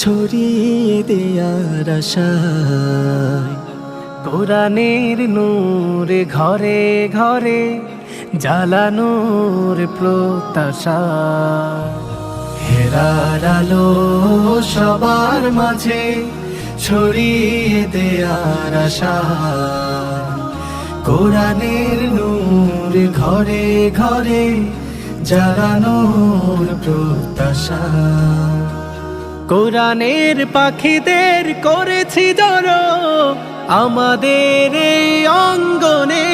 ছড়িয়ে দেয়ার আশায়, কোরআনের নূরে ঘরে ঘরে জ্বালানোর প্রত্যাশা, হেরার আলো সবার মাঝে ছড়িয়ে দেয়ার আশা, কোরআনের নূর ঘরে ঘরে জ্বালানোর প্রত্যাশা। কোরআনের পাখিদের করেছি জড়ো আমাদের এই অঙ্গনে,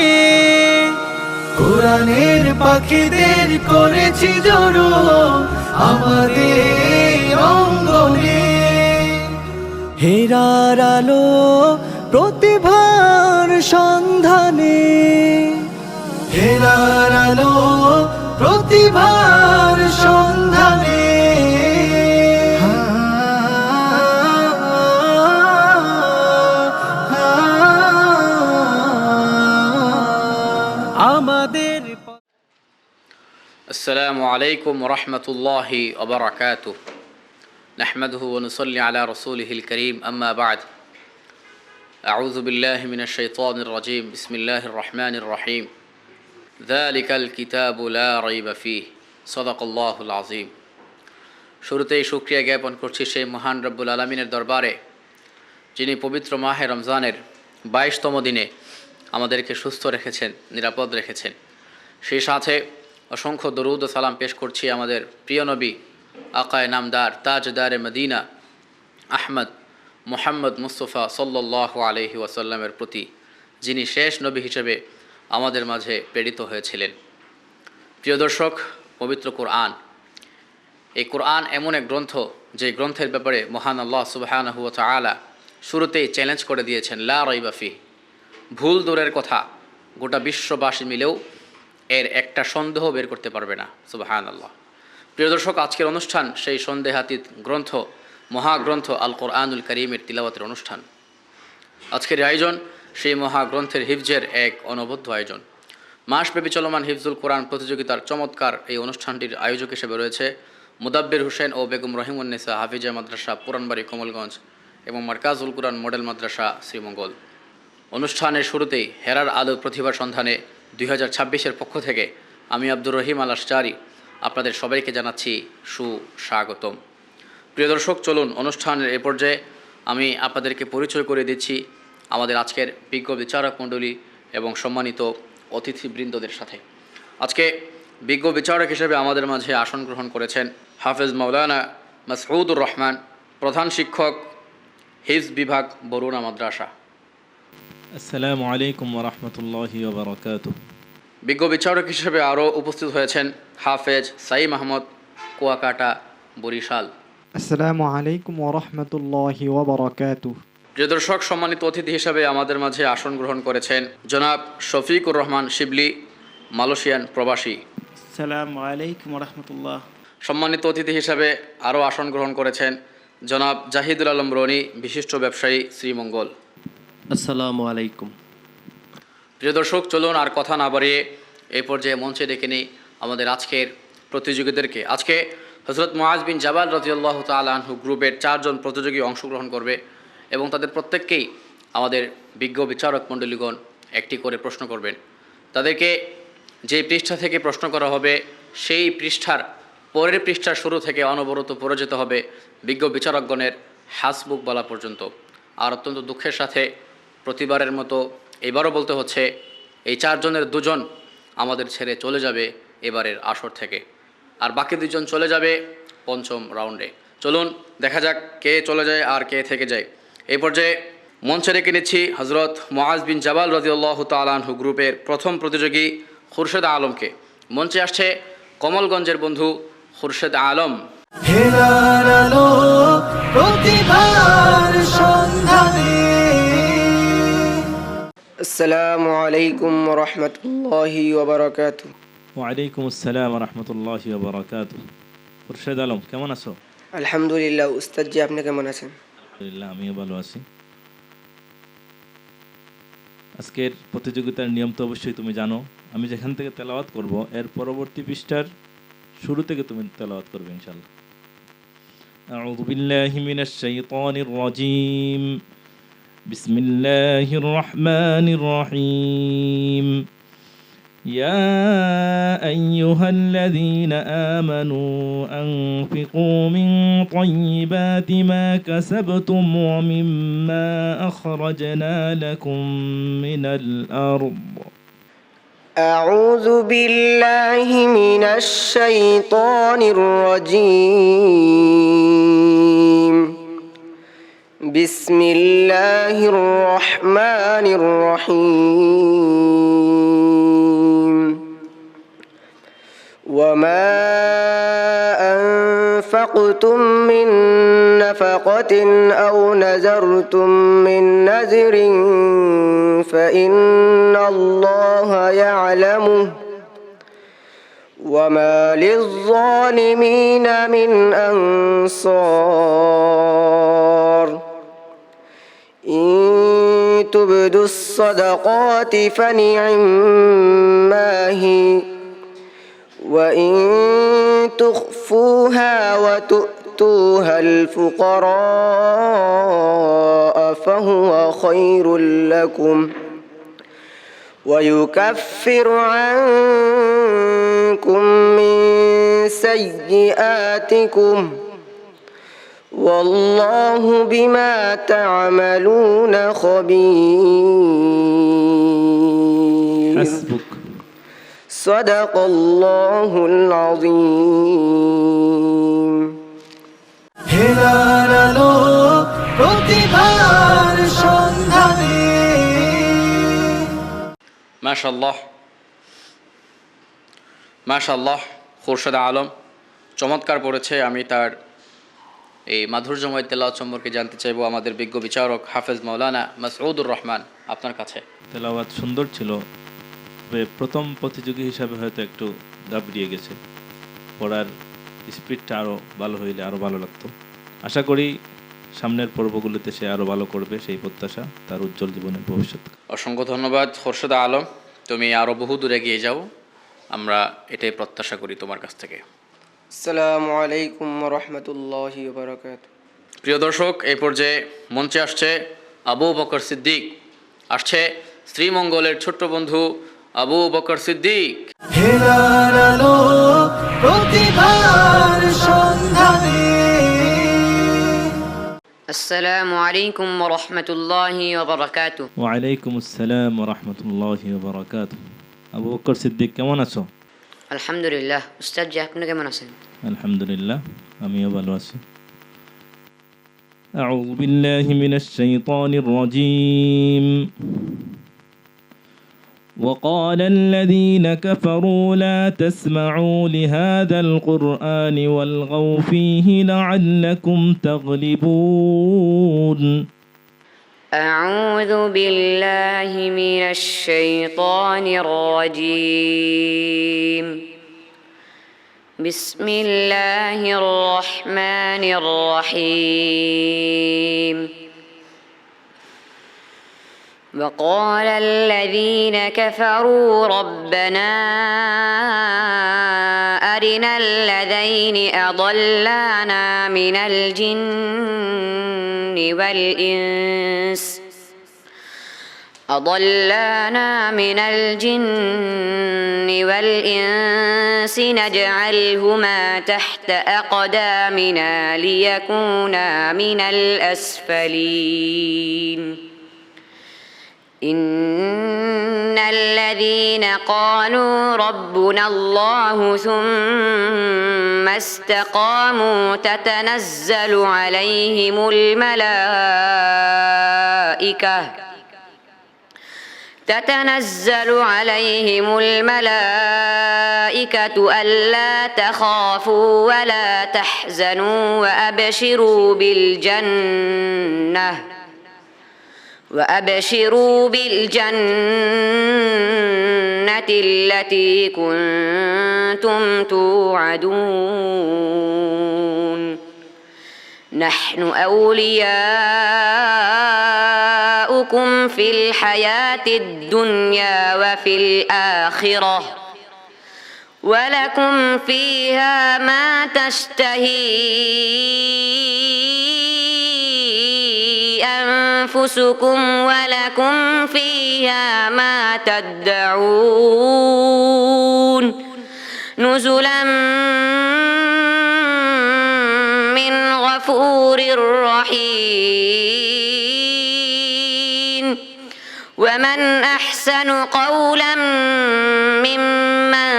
কোরআনের পাখিদের করেছি জড়ো আমাদের এই অঙ্গনে, হেরার আলো প্রতিভার সন্ধানে, হেরার আলো প্রতিভার সন্ধানে, আমাদের। আসসালামু আলাইকুম রহমতুল্লাহি ওয়া বারাকাতুহু। নাহমাদুহু ওয়া নুসাল্লি আলা রাসূলিহিল কারীম, আম্মা বা'দ। আউযু বিল্লাহি মিনাশ শাইতানির রাজীম। বিসমিল্লাহির রহমানির রহিম। যালিকাল কিতাবু লা রাইবা ফীহি, সাদাকাল্লাহুল আযীম। শুরুতেই শুকরিয়া জ্ঞাপন করছি সেই মহান রব্বুল আলামিনের দরবারে, যিনি পবিত্র মাহে রমজানের 22তম দিনে আমাদেরকে সুস্থ রেখেছেন, নিরাপদ রেখেছেন। সেই সাথে অসংখ্য দরুদ ও সালাম পেশ করছি আমাদের প্রিয় নবী আকায়ে নামদার তাজদারে মদিনা আহমদ মুহাম্মদ মুস্তফা সাল্লাল্লাহু আলাইহি ওয়াসাল্লামের প্রতি, যিনি শেষ নবী হিসেবে আমাদের মাঝে প্রেরিত হয়েছিলেন। প্রিয় দর্শক, পবিত্র কোরআন, এই কোরআন এমন এক গ্রন্থ যে গ্রন্থের ব্যাপারে মহান আল্লাহ সুবহানাহু ওয়া তাআলা শুরুতেই চ্যালেঞ্জ করে দিয়েছেন, লা রাইবা ফীহি। ভুল দূরের কথা, গোটা বিশ্ববাসী মিলেও এর একটা সন্দেহ বের করতে পারবে না। সুবহানাল্লাহ। প্রিয় দর্শক, আজকের অনুষ্ঠান সেই সন্দেহাতীত গ্রন্থ, মহাগ্রন্থ আল কোরআনুল কারীমের তিলাওয়াতের অনুষ্ঠান। আজকের আয়োজন সেই মহাগ্রন্থের হিফজের এক অনবদ্য আয়োজন। মাসব্যাপী চলমান হিফজুল কোরআন প্রতিযোগিতার চমৎকার এই অনুষ্ঠানটির আয়োজক হিসেবে রয়েছে মুদাব্বির হোসেন ও বেগম রহিমুন্নেসা হাফিজা মাদ্রাসা পুরানবাড়ি কমলগঞ্জ এবং মারকাজুল কোরআন মডেল মাদ্রাসা শ্রীমঙ্গল। অনুষ্ঠানের শুরুতেই হেরার আলো প্রতিভার সন্ধানে 2026-এর পক্ষ থেকে আমি আব্দুর রহিম আল আশজারি আপনাদের সবাইকে জানাচ্ছি সুস্বাগতম। প্রিয় দর্শক, চলুন অনুষ্ঠানের এ পর্যায়ে আমি আপনাদেরকে পরিচয় করে দিচ্ছি আমাদের আজকের বিজ্ঞ বিচারক মণ্ডলী এবং সম্মানিত অতিথিবৃন্দদের সাথে। আজকে বিজ্ঞ বিচারক হিসেবে আমাদের মাঝে আসন গ্রহণ করেছেন হাফেজ মাওলানা মাসউদুর রহমান, প্রধান শিক্ষক, হিফজ বিভাগ, বরুণা মাদ্রাসা। আসসালামু আলাইকুম ওয়া রাহমাতুল্লাহি ওয়া বারাকাতুহু। বিজ্ঞ বিচারক হিসেবে আরও উপস্থিত হয়েছেন হাফেজ সাইম আহমদ, কুয়াকাটা, বরিশাল। আসসালামু আলাইকুম ওয়া রাহমাতুল্লাহি ওয়া বারাকাতুহু। প্রিয় দর্শক, সম্মানিত অতিথি হিসেবে আমাদের মাঝে আসন গ্রহণ করেছেন জনাব শফিকুর রহমান শিবলি, মালয়েশিয়ান প্রবাসী। আসসালামু আলাইকুম ওয়া রাহমাতুল্লাহ। সম্মানিত অতিথি হিসেবে আরও আসন গ্রহণ করেছেন জনাব জাহিদুল আলম রনি, বিশিষ্ট ব্যবসায়ী, শ্রীমঙ্গল। আসসালামু আলাইকুম। প্রিয় দর্শক, চলুন আর কথা না বাড়িয়ে এই পর্যায়ে মঞ্চে ডেকে নিই আমাদের আজকের প্রতিযোগীদেরকে। আজকে হযরত মুআজ বিন জাবাল রাদিয়াল্লাহু তাআলা আনহু গ্রুপের 4 জন প্রতিযোগী অংশগ্রহণ করবে এবং তাদের প্রত্যেককেই আমাদের বিজ্ঞ বিচারক মণ্ডলীগণ একটি করে প্রশ্ন করবেন। তাদেরকে যে পৃষ্ঠা থেকে প্রশ্ন করা হবে সেই পৃষ্ঠার পরের পৃষ্ঠার শুরু থেকে অনবরত পড়ে যেতে হবে বিজ্ঞ বিচারকগণের হাসবুক বলা পর্যন্ত। আর অত্যন্ত দুঃখের সাথে প্রতিবারের মতো এবারও বলতে হচ্ছে, এই 4 জনের 2 জন আমাদের ছেড়ে চলে যাবে এবারের আসর থেকে, আর বাকি 2 জন চলে যাবে 5ম রাউন্ডে। চলুন দেখা যাক কে চলে যায় আর কে থেকে যায়। এই পর্যায়ে মঞ্চে রেখে নিচ্ছি হযরত মুআজ বিন জাবাল রাদিয়াল্লাহু তাআলা আনহু গ্রুপের প্রথম প্রতিযোগী খুরশেদ আলমকে। মঞ্চে আসছে কমলগঞ্জের বন্ধু খুরশেদ আলম। হেরার আলো প্রতিভার সন্ধানে। আসসালামু আলাইকুম ওয়া রাহমাতুল্লাহি ওয়া বারাকাতুহু। ওয়া আলাইকুম আসসালাম ওয়া রাহমাতুল্লাহি ওয়া বারাকাতুহু। খুরশেদ আলম, কেমন আছো? আলহামদুলিল্লাহ। উস্তাদ জি, আপনি কেমন আছেন? আলহামদুলিল্লাহ, আমিও ভালো আছি। আজকের প্রতিযোগিতার নিয়ম তো অবশ্যই তুমি জানো। আমি যেখান থেকে তেলাওয়াত করব এর পরবর্তী পৃষ্ঠার শুরু থেকে তুমি তেলাওয়াত করবে ইনশাআল্লাহ। أعوذ بالله من الشيطان الرجيم بسم الله الرحمن الرحيم يا أيها الذين آمنوا أنفقوا من طيبات ما كسبتم ومما أخرجنا لكم من الأرض أعوذ بالله من الشيطان الرجيم بسم الله الرحمن الرحيم وما أنفقتم من نفقة أو نذرتم من نذر فإن الله يعلمه وما للظالمين من أنصار إن تبدوا الصدقات فنعما هي وإن تخفوها وتؤتوها الفقراء فهو خير لكم ويكفر عنكم من سيئاتكم والله بما تعملون خبير حسبك صدق الله العظيم হেলার আলো প্রতিভার সন্ধানে মাশাল্লাহ মাশাল্লাহ খোরশেদ আলম চমৎকার পড়েছে। আমি তার এই মাধুর্যময় তেলাওয়াত সম্পর্কে জানতে চাইবো আমাদের বিজ্ঞ বিচারক হাফেজ মাওলানা মাসউদুর রহমান আপনার কাছে। তেলাওয়াত সুন্দর ছিল, তবে প্রথম প্রতিযোগী হিসাবে হয়তো একটু ঘাবড়িয়ে গেছে। পড়ার স্পিডটা আরও ভালো হইলে আরও ভালো লাগতো। আশা করি সামনের পর্বগুলোতে সে আরও ভালো করবে, সেই প্রত্যাশা তার উজ্জ্বল জীবনের ভবিষ্যৎ। অসংখ্য ধন্যবাদ খোরশেদ আলম, তুমি আরও বহু দূরে এগিয়ে যাও, আমরা এটাই প্রত্যাশা করি তোমার কাছ থেকে। আসসালামু আলাইকুম ওয়া রাহমাতুল্লাহি ওয়া বারাকাতুহু। প্রিয় দর্শক, এই পর্যায়ে মঞ্চে আসছে আবু বকর সিদ্দিক, আসছে শ্রীমঙ্গলের ছোট্ট বন্ধু আবু বকর সিদ্দিক। হেলার আলো প্রতিভার সন্ধানে السلام عليكم ورحمة الله وبركاته। ওয়ালাইকুম আসসালাম ওয়া রাহমাতুল্লাহি ওয়া বারাকাতুহু। আবু বকর সিদ্দিক, কেমন আছো? الحمد لله أستاذ جاء আপনি কেমন আছেন? আলহামদুলিল্লাহ, আমিও ভালো আছি। أعوذ بالله من الشيطان الرجيم وقال الذين كفروا لا تسمعوا لهذا القرآن والغوا فيه لعلكم تغلبون. أعوذ بالله من الشيطان الرجيم بسم الله الرحمن الرحيم وقال الذين كفروا ربنا أرنا الذين أضلانا من الجن والإنس نجعلهما تحت أقدامنا ليكونا من الأسفلين إن الذين قالوا ربنا الله ثم استقاموا تتنزل عليهم الملائكة ألا تخافوا ولا تحزنوا وأبشروا بالجنة التي كنتم توعدون نحن أولياؤكم في الحياة الدنيا وفي الآخرة ولكم فيها ما تشتهي أنفسكم ولكم فيها ما تدعون نزلا من غفور رحيم ومن أحسن قولا ممن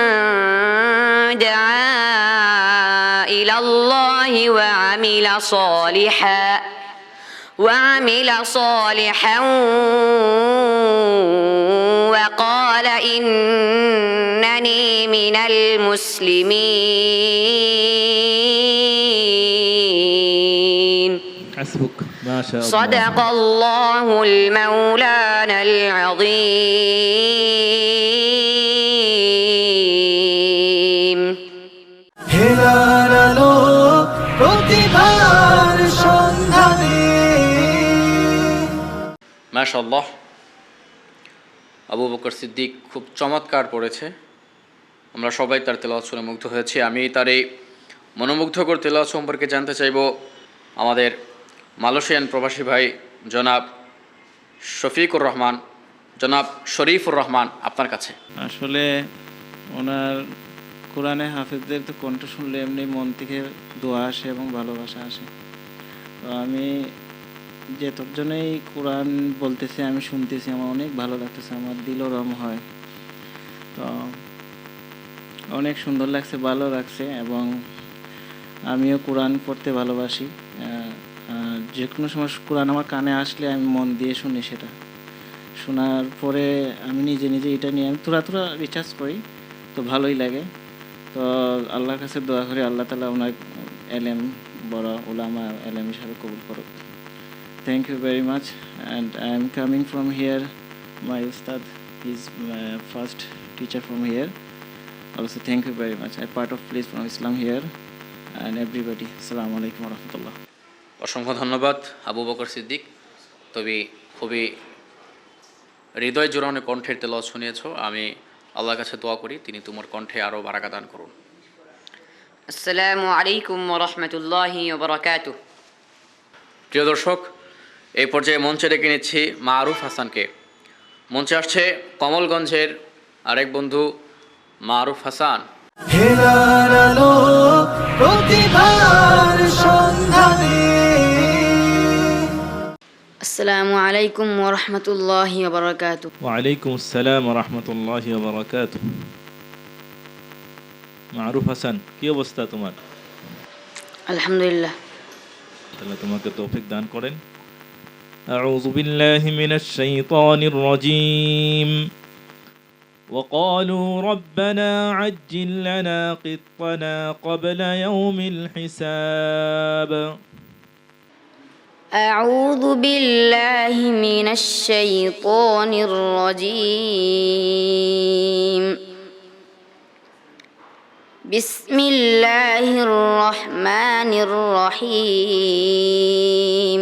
دعا إلى الله وعمل صالحا وقال إنني من المسلمين حسبك ما شاء الله. صدق الله المولانا العظيم হেলার আলো প্রতিভার সন্ধানে মাশাআল্লাহ, আবু বকর সিদ্দিক খুব চমৎকার পড়েছে। আমরা সবাই তার তেলাওয়াত শুনে মুগ্ধ হয়েছি। আমি তার এই মনোমুগ্ধকর তেলাওয়াত সম্পর্কে জানতে চাইব আমাদের মালয়েশিয়ান প্রবাসী ভাই জনাব শফিকুর রহমান, জনাব শরীফুর রহমান, আপনার কাছে। আসলে ওনার কোরআনে হাফেজদের তো কণ্ঠ শুনলে এমনি মন থেকে দোয়া আসে এবং ভালোবাসা আসে। তো আমি যেতজনেই কোরআন বলতেছি, আমি শুনতেছি, আমার অনেক ভালো লাগতেছে, আমার দিলও রম হয়। তো অনেক সুন্দর লাগছে, ভালো লাগছে এবং আমিও কোরআন পড়তে ভালোবাসি। যে কোনো সময় কোরআন আমার কানে আসলে আমি মন দিয়ে শুনি, সেটা শোনার পরে আমি নিজে এটা নিয়ে আমি তোরা রিচার্জ করি, তো ভালোই লাগে। তো আল্লাহর কাছে দোয়া করি আল্লাহ তাআলা ওনার এলেম, বড় উলামা এলেম হিসাবে কবুল করুক। Thank you very much, and I am coming from here. My Ustad is my first teacher from here. Also, thank you very much. I'm part of Place from Islam here, and everybody. Assalamu alaikum wa rahmatullah. অসংখ্য ধন্যবাদ আবু বকর সিদ্দিক, তবে খুবই হৃদয় জোড়ানো কণ্ঠের তেলাওয়াত শুনিয়েছ। আমি আল্লাহর কাছে দোয়া করি তিনি তোমার কণ্ঠে আরও বারাকা দান করুন। আসসালামু আলাইকুম ওয়া রাহমাতুল্লাহি ওয়া বারাকাতুহু। প্রিয় দর্শক, এই পর্যায়ে মঞ্চে ডেকে নিচ্ছি মারুফ হাসানকে। মঞ্চে আসছে কমলগঞ্জের আরেক বন্ধু মারুফ হাসান। হেলার আলো প্রতিভার সন্ধানে আসসালামু আলাইকুম ওয়া রাহমাতুল্লাহি ওয়া বারাকাতুহু। ওয়ালাইকুম আসসালাম ওয়া রাহমাতুল্লাহি ওয়া বারাকাতুহু। মারুফ হাসান, কি অবস্থা তোমার? আলহামদুলিল্লাহ। আল্লাহ তোমাকে তৌফিক দান করেন। আউযু বিল্লাহি মিনাশ শাইতানির রাজীম। وقالوا ربنا عجل لنا قطنا قبل يوم الحساب. أعوذ بالله من الشيطان الرجيم. بسم الله الرحمن الرحيم.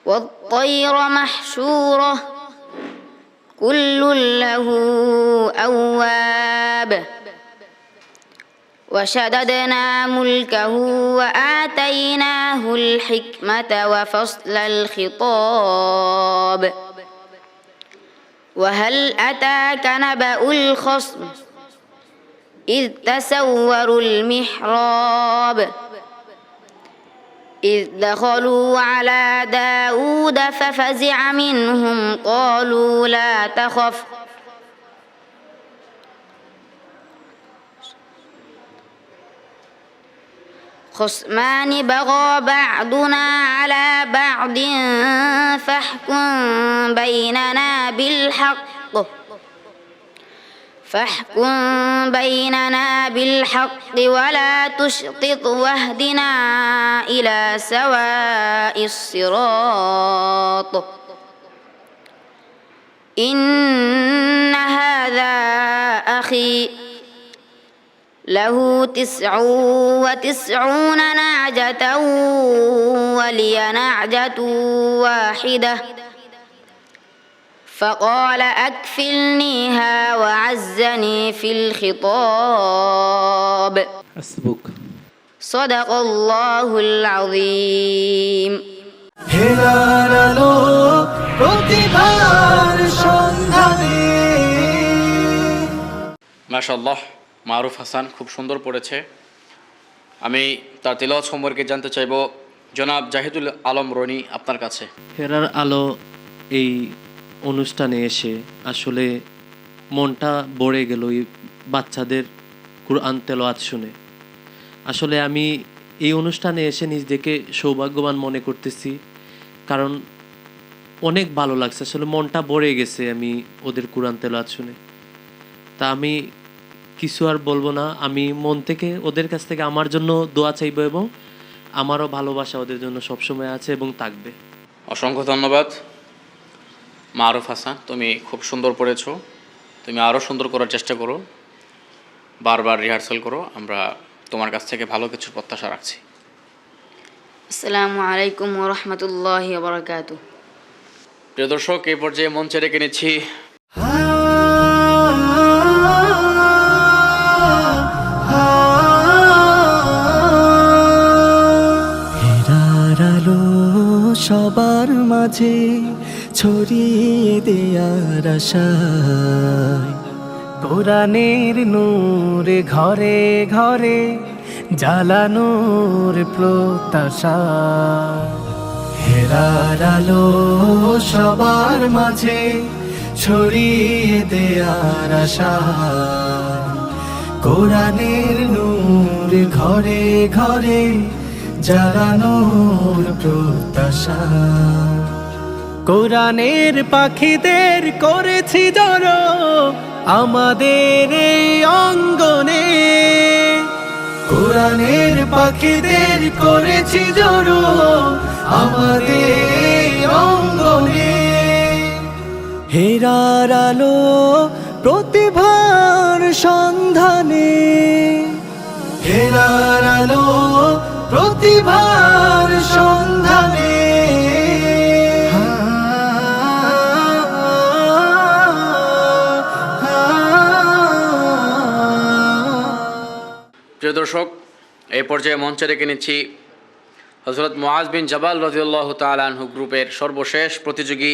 والطير محشورة كل له أواب. وشددنا ملكه وآتيناه الحكمة وفصل الخطاب. وهل أتاك نبأ الخصم إذ تسوروا المحراب إذ دخلوا على داود ففزع منهم قالوا لا تخف خصمان بغى بعضنا على بعض فاحكم بيننا بالحق ولا تشطط واهدنا إلى سواء الصراط. إن هذا أخي له 99 نعجة ولي نعجة واحدة فقال أكفلنيها وعزني في الخطاب হাসবুক। صدق الله العظيم হেলার আলো প্রতিভার সন্ধানে। মাশাআল্লাহ, মারুফ হাসান খুব সুন্দর পড়েছে। আমি তার তিলাওয়াত সম্পর্কে জানতে চাইব জনাব জাহিদুল আলম রনি আপনার কাছে। হেরার আলো এই অনুষ্ঠানে এসে আসলে মনটা ভরে গেল এই বাচ্চাদের কুরআন তেলাওয়াত শুনে। আসলে আমি এই অনুষ্ঠানে এসে নিজেকে সৌভাগ্যবান মনে করতেছি, কারণ অনেক ভালো লাগছে, আসলে মনটা ভরে গেছে আমি ওদের কুরআন তেলাওয়াত শুনে। তা আমি কিছু আর বলবো না, আমি মন থেকে ওদের কাছ থেকে আমার জন্য দোয়া চাইবো এবং আমারও ভালোবাসা ওদের জন্য সবসময় আছে এবং থাকবে। অসংখ্য ধন্যবাদ মারুফ হাসান, তুমি খুব সুন্দর পড়েছো। তুমি আরও সুন্দর করার চেষ্টা করো, বারবার রিহার্সাল করো। আমরা তোমার কাছ থেকে ভালো কিছু প্রত্যাশা রাখছি। আসসালামু আলাইকুম ওয়া রাহমাতুল্লাহি ওয়া বারাকাতুহু। প্রিয় দর্শক, এই পর্যায়ে মঞ্চে রেখে নিচ্ছি হেরার আলো সবার মাঝে ছড়িয়ে দেয়ার আশায়, কোরআনের নূর ঘরে ঘরে জ্বালানোর প্রত্যাশা। হেরার আলো সবার মাঝে ছড়িয়ে দেয়ার আশায়, কোরআনের নূর ঘরে ঘরে জ্বালানোর প্রত্যাশা। কোরআনের পাখিদের করেছি জড়ো আমাদের এই অঙ্গনে, কোরআনের পাখিদের করেছি জড়ো আমাদের এই অঙ্গনে। হেরার আলো প্রতিভার সন্ধানে, হেরার আলো প্রতিভার সন্ধানে। প্রিয় দর্শক, এই পর্যায়ে মঞ্চে রেখে নিচ্ছি হযরত মুআজ বিন জাবাল রাদিয়াল্লাহু তাআলা আনহু গ্রুপের সর্বশেষ প্রতিযোগী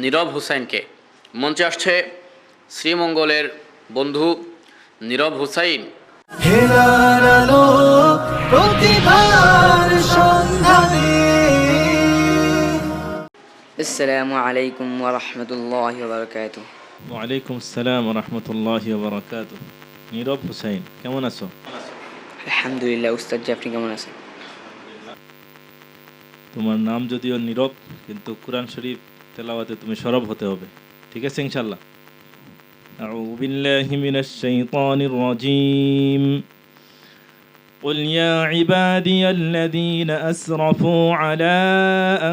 নীরব হুসাইনকে। মঞ্চে আসছে শ্রীমঙ্গলের বন্ধু নীরব হুসাইন। হেরার আলো প্রতিভার সন্ধানে। আসসালামু আলাইকুম ওয়া রাহমাতুল্লাহি ওয়া বারাকাতুহু। ওয়ালাইকুম আসসালাম ওয়া রাহমাতুল্লাহি ওয়া বারাকাতুহু। নীরব হুসাইন, কেমন আছো? আলহামদুলিল্লাহ। উস্তাদ জি, আপনি কেমন আছেন? তোমার নাম যদিও নীরব, কিন্তু কুরআন শরীফ তেলাওয়াতে তুমি সরব হতে হবে, ঠিক আছে ইনশাআল্লাহ? আউযু বিল্লাহি মিনাশ শাইতানির রাজীম। قل يا عبادي الذين أسرفوا على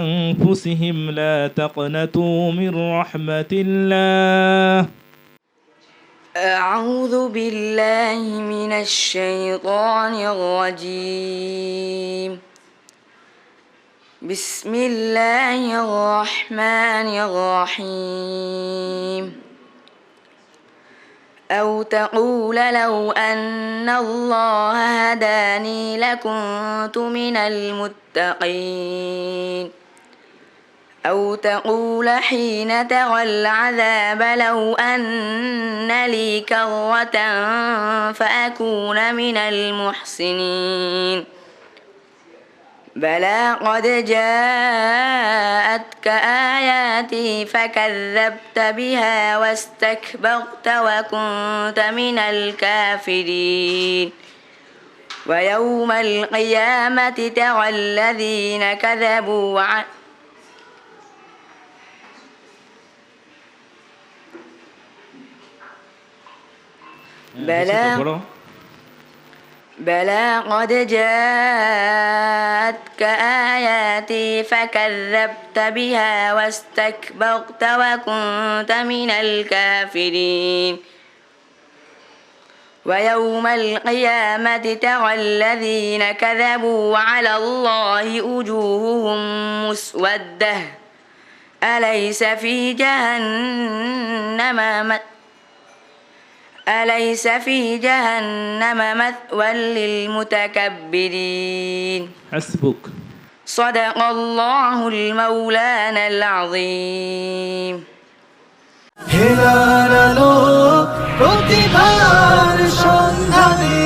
أنفسهم لا تقنطوا من رحمة الله. أعوذ بالله من الشيطان الرجيم. بسم الله الرحمن الرحيم. أو تقول لو أن الله هداني لكنت من المتقين. أو تقول حين ترى العذاب لو أن لي كرة فأكون من المحسنين. بلى قد جاءتك آياتي فكذبت بها واستكبرت وكنت من الكافرين. ويوم القيامة ترى الذين كذبوا بلى قد جاءتك آياتي فكذبت بها واستكبرت وكنت من الكافرين. ويوم القيامة ترى الذين كذبوا على الله وجوههم مسودة أليس في جهنم أليس في جهنم مثوى للمتكبرين হাসবুক। صدق الله المولانا العظيم হেলার আলো প্রতিভার সন্ধানে।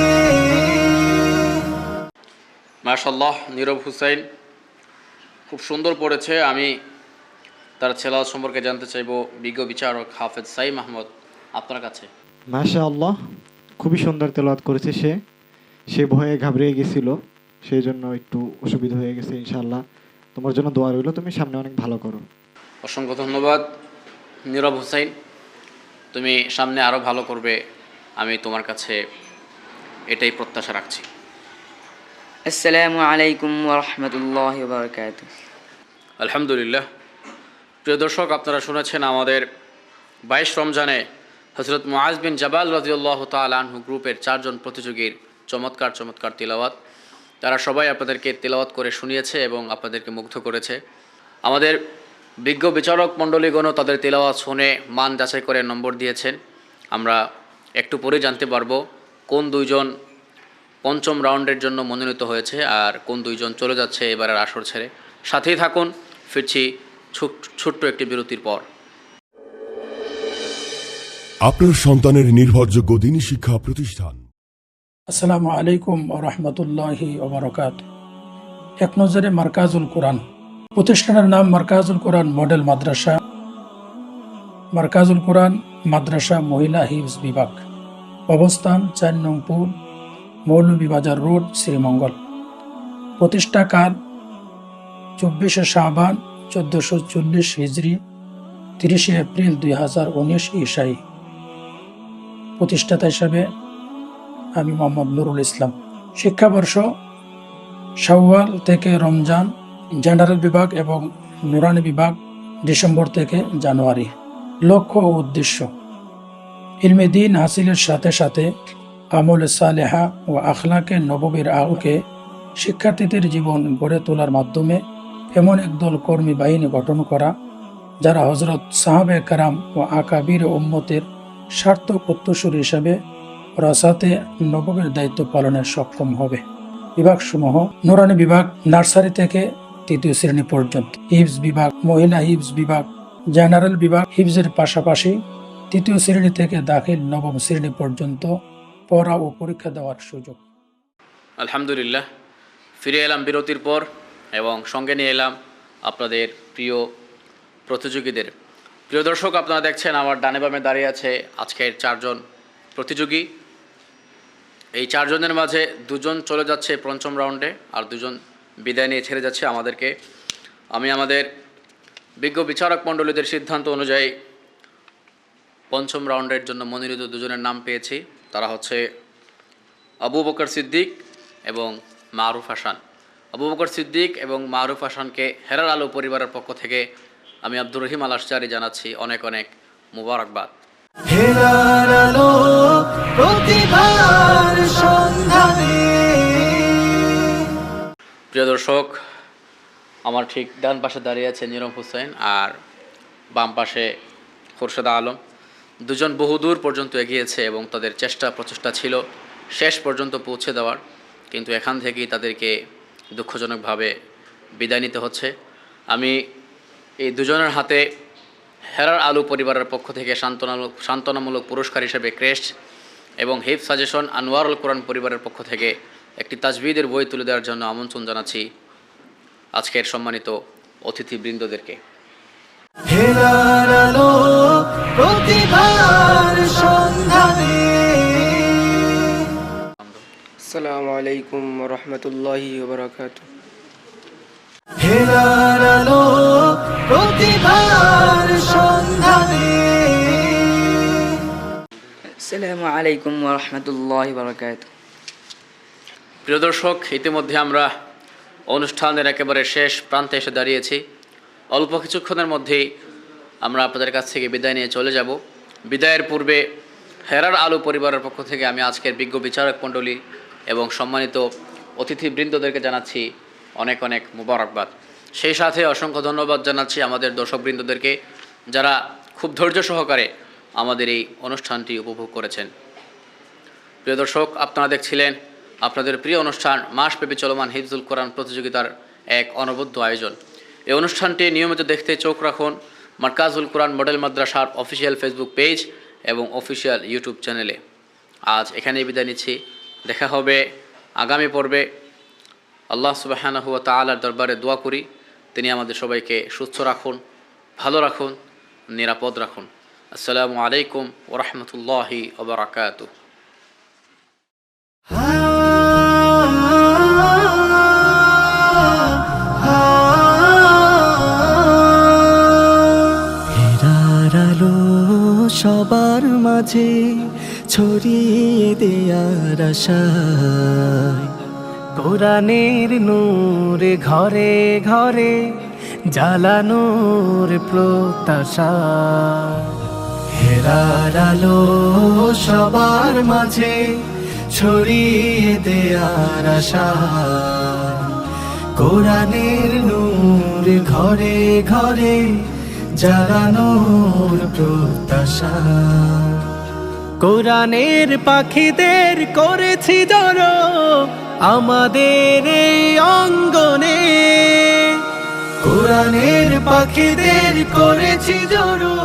মাশাআল্লাহ, নীরব হুসাইন খুব সুন্দর পড়েছে। আমি তার তেলাওয়াত সম্পর্কে জানতে চাইব বিজ্ঞ বিচারক হাফেজ সাইম আহমদ আপনার কাছে। মাশাআল্লাহ, খুবই সুন্দর তেলাওয়াত করেছে সে ভয়ে ঘাবড়িয়ে গেছিল, সেই জন্য একটু অসুবিধা হয়ে গেছে। ইনশাআল্লাহ তোমার জন্য দোয়া রইল, তুমি সামনে অনেক ভালো করো। অসংখ্য ধন্যবাদ নীরব হুসাইন, তুমি সামনে আরও ভালো করবে, আমি তোমার কাছে এটাই প্রত্যাশা রাখছি। السلام عليكم ورحمة الله وبركاته আলহামদুলিল্লাহ। প্রিয় দর্শক, আপনারা শুনেছেন আমাদের 22 রমজানে হযরত মুআজ বিন জাবাল রাদিয়াল্লাহু তাআলা আনহু গ্রুপের 4 জন প্রতিযোগীর চমৎকার তিলাওয়াত। তারা সবাই আপনাদেরকে তিলাওয়াত করে শুনিয়েছে এবং আপনাদেরকে মুগ্ধ করেছে। আমাদের বিজ্ঞ বিচারক মণ্ডলীগণও তাদের তিলাওয়াত শুনে মান যাচাই করে নম্বর দিয়েছেন। আমরা একটু পরে জানতে পারবো কোন দুইজন পঞ্চম রাউন্ডের জন্য মনোনীত হয়েছে আর কোন দুইজন চলে যাচ্ছে এবারের আসর ছেড়ে। সাথেই থাকুন, ফিরছি ছোট্ট একটি বিরতির পর। আপনার সন্তানের নির্ভরযোগ্য দিনী শিক্ষা প্রতিষ্ঠান। আসসালামু আলাইকুম ওয়া রাহমাতুল্লাহি ওয়া বারাকাতুহু। এক নজরে মারকাজুল কোরআন প্রতিষ্ঠানের নাম মারকাজুল কোরআন মডেল মাদ্রাসা, মারকাজুল কোরআন মাদ্রাসা মহিলা হিফজ বিভাগ, অবস্থান 4 নং পুল, মৌলভীবাজার রোড, শ্রীমঙ্গল। প্রতিষ্ঠাকাল 24 শাবান 1440 হিজরি, 30 এপ্রিল 2019 ঈশাই। প্রতিষ্ঠাতা হিসাবে আমি মোহাম্মদ নুরুল ইসলাম। শিক্ষাবর্ষ শাওয়াল থেকে রমজান, জেনারেল বিভাগ এবং নুরানি বিভাগ ডিসেম্বর থেকে জানুয়ারি। লক্ষ্য ও উদ্দেশ্য: ইলমে দ্বীন হাসিলের সাথে সাথে আমলে সালেহা ও আখলাকে নববীর আলোকে শিক্ষার্থীদের জীবন গড়ে তোলার মাধ্যমে এমন একদল কর্মী বাহিনী গঠন করা যারা হযরত সাহাবে কেরাম ও আকাবির উম্মতের সার্থক উত্তরসূরি হিসাবে রাসাতে নববীর দায়িত্ব পালনে সক্ষম হবে। বিভাগসমূহ: নুরানি বিভাগ নার্সারি থেকে 3য় শ্রেণী পর্যন্ত, হিফজ বিভাগ, মহিলা হিফজ বিভাগ, জেনারেল বিভাগ হিফজের পাশাপাশি 3য় শ্রেণী থেকে দাখিল 9ম শ্রেণী পর্যন্ত পড়া ও পরীক্ষা দেওয়ার সুযোগ। আলহামদুলিল্লাহ, ফিরে এলাম বিরতির পর এবং সঙ্গে নিয়ে এলাম আপনাদের প্রিয় প্রতিযোগীদের। প্রিয় দর্শক, আপনারা দেখছেন আমার ডানে বামে দাঁড়িয়ে আছে আজকের 4 জন প্রতিযোগী। এই 4 জনের মাঝে 2 জন চলে যাচ্ছে পঞ্চম রাউন্ডে আর 2 জন বিদায় নিয়ে ছেড়ে যাচ্ছে আমাদেরকে। আমি আমাদের বিজ্ঞ বিচারক মণ্ডলীদের সিদ্ধান্ত অনুযায়ী পঞ্চম রাউন্ডের জন্য মনোনীত 2 জনের নাম পেয়েছি। তারা হচ্ছে আবু বকর সিদ্দিক এবং মারুফ হাসান। আবু বকর সিদ্দিক এবং মারুফ হাসানকে হেরার আলো পরিবারের পক্ষ থেকে আমি আব্দুর রহিম আল আশজারি জানাচ্ছি অনেক অনেক মুবারকবাদ। হেলার আলো প্রতিভার সন্ধানে। প্রিয় দর্শক, আমার ঠিক ডান পাশে দাঁড়িয়ে আছে নীরব হুসাইন আর বাম পাশে খোরশেদা আলম। 2 জন বহুদূর পর্যন্ত এগিয়েছে এবং তাদের প্রচেষ্টা ছিল শেষ পর্যন্ত পৌঁছে দেওয়ার, কিন্তু এখান থেকেই তাদেরকে দুঃখজনকভাবে বিদায় নিতে হচ্ছে। আমি এই 2 জনের হাতে হেরার আলো পরিবারের পক্ষ থেকে সান্ত্বনামূলক পুরস্কার হিসেবে ক্রেস্ট এবং হিফজ সাজেশন আনোয়ারুল কোরআন পরিবারের পক্ষ থেকে একটি তাজবিদের বই তুলে দেওয়ার জন্য আমন্ত্রণ জানাচ্ছি আজকের সম্মানিত অতিথিবৃন্দদেরকে। হেলার আলো প্রতিভার সন্ধানে। আসসালামু আলাইকুম ওয়া রাহমাতুল্লাহি ওয়া বারাকাতুহু। হেলার আলো প্রতিভার সন্ধানে। আসসালামু আলাইকুম ওয়া রাহমাতুল্লাহি ওয়া বারাকাতুহু প্রিয় দর্শক, ইতিমধ্যে আমরা অনুষ্ঠানের একেবারে শেষ প্রান্তে এসে দাঁড়িয়েছি। অল্প কিছুক্ষণের মধ্যেই আমরা আপনাদের কাছ থেকে বিদায় নিয়ে চলে যাব। বিদায়ের পূর্বে হেরার আলো পরিবারের পক্ষ থেকে আমি আজকের বিজ্ঞ বিচারক মণ্ডলী এবং সম্মানিত অতিথিবৃন্দদেরকে জানাচ্ছি অনেক অনেক মুবারকবাদ। সেই সাথে অসংখ্য ধন্যবাদ জানাচ্ছি আমাদের দর্শকবৃন্দদেরকে, যারা খুব ধৈর্য সহকারে আমাদের এই অনুষ্ঠানটি উপভোগ করেছেন। প্রিয় দর্শক, আপনারা দেখছিলেন আপনাদের প্রিয় অনুষ্ঠান মাসব্যাপী চলমান হিফজুল কোরআন প্রতিযোগিতার এক অনবদ্য আয়োজন। এই অনুষ্ঠানটি নিয়মিত দেখতে চোখ রাখুন মার্কাজুল কোরআন মডেল মাদ্রাসার অফিসিয়াল ফেসবুক পেজ এবং অফিসিয়াল ইউটিউব চ্যানেলে। আজ এখানেই বিদায় নিচ্ছি, দেখা হবে আগামী পর্বে। আল্লাহ সুবহানাহু ওয়া তাআলার দরবারে দোয়া করি তিনি আমাদের সবাইকে সুস্থ রাখুন, ভালো রাখুন, নিরাপদ রাখুন। আসসালামু আলাইকুম ওয়া রাহমাতুল্লাহি ওয়া বারাকাতুহু। হেরার আলো সবার মাঝে ছড়িয়ে দেয়ার আশায়, কোরআনের নূর ঘরে ঘরে জ্বালানোর প্রত্যাশা। হেরার আলো সবার মাঝে ছড়িয়ে দেয়ার আশায়, কোরআনের নূর ঘরে ঘরে জ্বালানোর প্রত্যাশা। কোরআনের পাখিদের করেছি জড়ো আমাদের এই অঙ্গনে, কোরআনের পাখিদের করেছি জড়ো